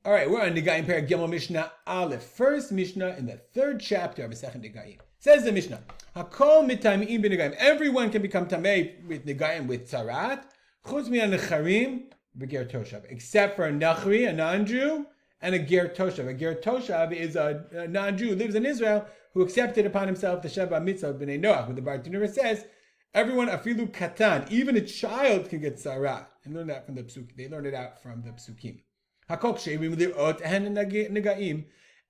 All right, we're on Negaim Perek Gimel Mishnah Aleph. First Mishnah in the third chapter of Masechet Negaim. Says the Mishnah, Hakol mitamim b'Negaim. Everyone can become tamei with Negaim with tzaraat. Chutz mi'an necharim b'ger toshav. Except for a nachri, a non-Jew, and a ger toshav. A ger toshav is a non-Jew who lives in Israel who accepted upon himself the Sheva Mitzvah of Bnei Noach. When the Bartanura says, everyone afilu katan, even a child can get tzaraat. And learn that from the psuk. They learned it out from the psukim.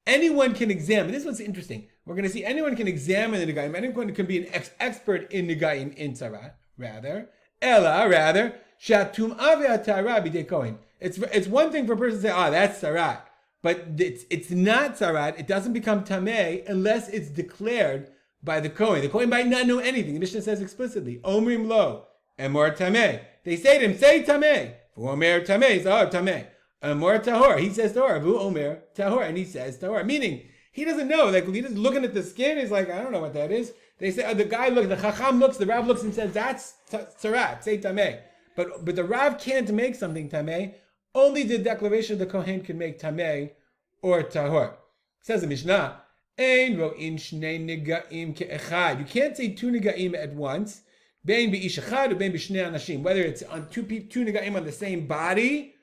Anyone can examine. This one's interesting. We're going to see anyone can examine the Negaim. Anyone can be an expert in Negaim in tzaraat. Rather, shatum aviatara b'dei Kohen. It's one thing for a person to say, that's tzaraat, but it's not tzaraat. It doesn't become tamei unless it's declared by the Kohen. The Kohen might not know anything. The Mishnah says explicitly, Omrim lo, emor tamei. They say to him, say tamei. Omer tamei, zahar tamei. Amor tahor, he says tahor. Abu Omer tahor, and he says tahor. Meaning, he doesn't know. Like, he's just looking at the skin. He's like, I don't know what that is. They say, the guy looks, the Chacham looks, the Rav looks and says, that's tzaraat, say tamei. But the Rav can't make something tamei. Only the declaration of the Kohen can make tamei or tahor. Says the Mishnah, Ein ro'in shnei negaim ke'echad. You can't say two negaim at once. Bein be'ish echad or bein b'shnei anashim. Whether it's on two negaim on the same body,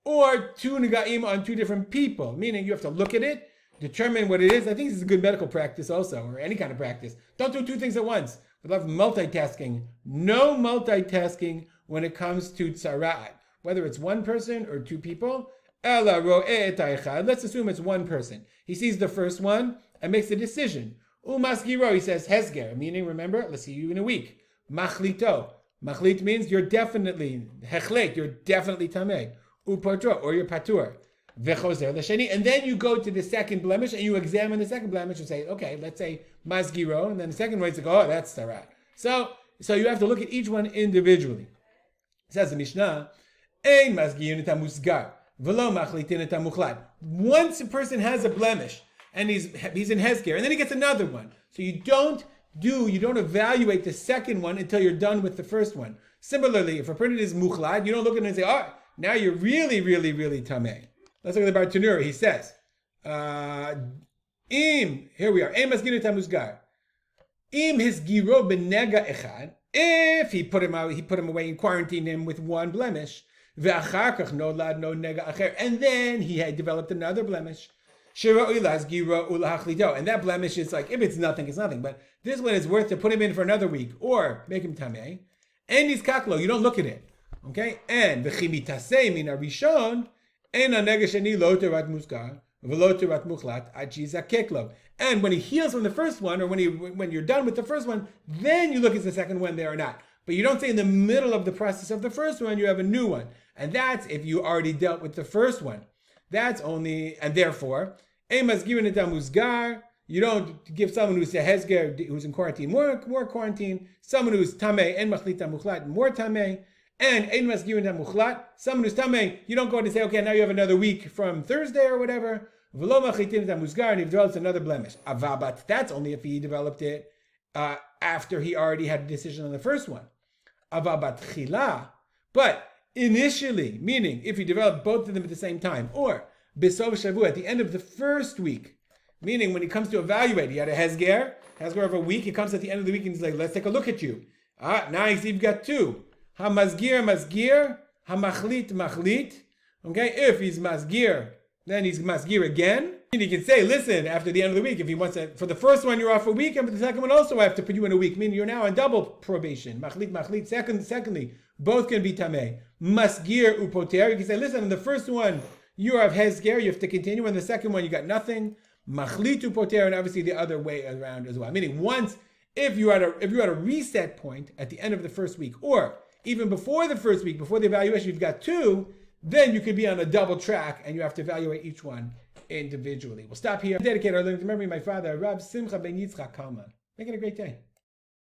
or two negaim on two different people, meaning you have to look at it, determine what it is. I think this is a good medical practice also, or any kind of practice. Don't do two things at once. We love multitasking. No multitasking when it comes to tzaraat, whether it's one person or two people. Let's assume it's one person. He sees the first one and makes a decision. Umasgiro, he says hesger, meaning, remember, let's see you in a week. Machlito. Machlit means you're definitely, hechlet, you're definitely tamei. Upatro, or your patur, vechozer l'sheni, and then you go to the second blemish and you examine the second blemish and say, okay, let's say masgiro, and then the second one is like, that's tzaraat. So you have to look at each one individually. Says the Mishnah, ein masgirin et hamusgar v'lo machlitin et hamuchlat. Once a person has a blemish and he's in hezker, and then he gets another one, so you don't evaluate the second one until you're done with the first one. Similarly, if a person is muchlat, you don't look at it and say, now you're really, really, really tamei. Let's look at the Bartanura. He says, here we are. Im masgir tamuzgar. Im his giro benega echad. If he put him away and quarantined him with one blemish. Ve'achar kach nolad no nega acher. And then he had developed another blemish. Shiro ilas giro ulahachlito. And that blemish is like, if it's nothing, it's nothing. But this one is worth to put him in for another week or make him tamei. And he's kaklo. You don't look at it. Okay, and v'chimitasei min harishon en hanega sheni lo terat muskar v'lo terat muchlat ad sheyizakek. And when he heals from the first one, or when you're done with the first one, then you look at the second one there or not. But you don't say in the middle of the process of the first one you have a new one, and that's if you already dealt with the first one. That's only, and therefore, ein masgirin et hamuzgar. You don't give someone who's a hezger, who's in quarantine, more quarantine. Someone who's tamei en machlita muchlat, more tamei. And ein masgirin hamuchlat, someone who's tamei, you don't go and say, okay, now you have another week from Thursday or whatever. V'lo machlitin hamuzgar, and he develops another blemish. Avabat, that's only if he developed it after he already had a decision on the first one. Avabat chila, but initially, meaning if he developed both of them at the same time, or besov shavu, at the end of the first week, meaning when he comes to evaluate, he had a hezger of a week, he comes at the end of the week and he's like, let's take a look at you. Now you've got two. Masgir, machlit. Okay, if he's masgir, then he's masgir again. And he can say, listen, after the end of the week, if he wants to, for the first one you're off a week, and for the second one also I have to put you in a week, meaning you're now on double probation. Machlit. Secondly, both can be tamei. Masgir upoter. You can say, listen, in the first one you have hezger, you have to continue, and the second one you got nothing. Machlit upoter, and obviously the other way around as well. Meaning once, if you had a reset point at the end of the first week, or even before the first week, before the evaluation, you've got two, then you could be on a double track and you have to evaluate each one individually. We'll stop here. Dedicate our learning to memory of my father, Rab Simcha ben Yitzchak Kalman. Make it a great day.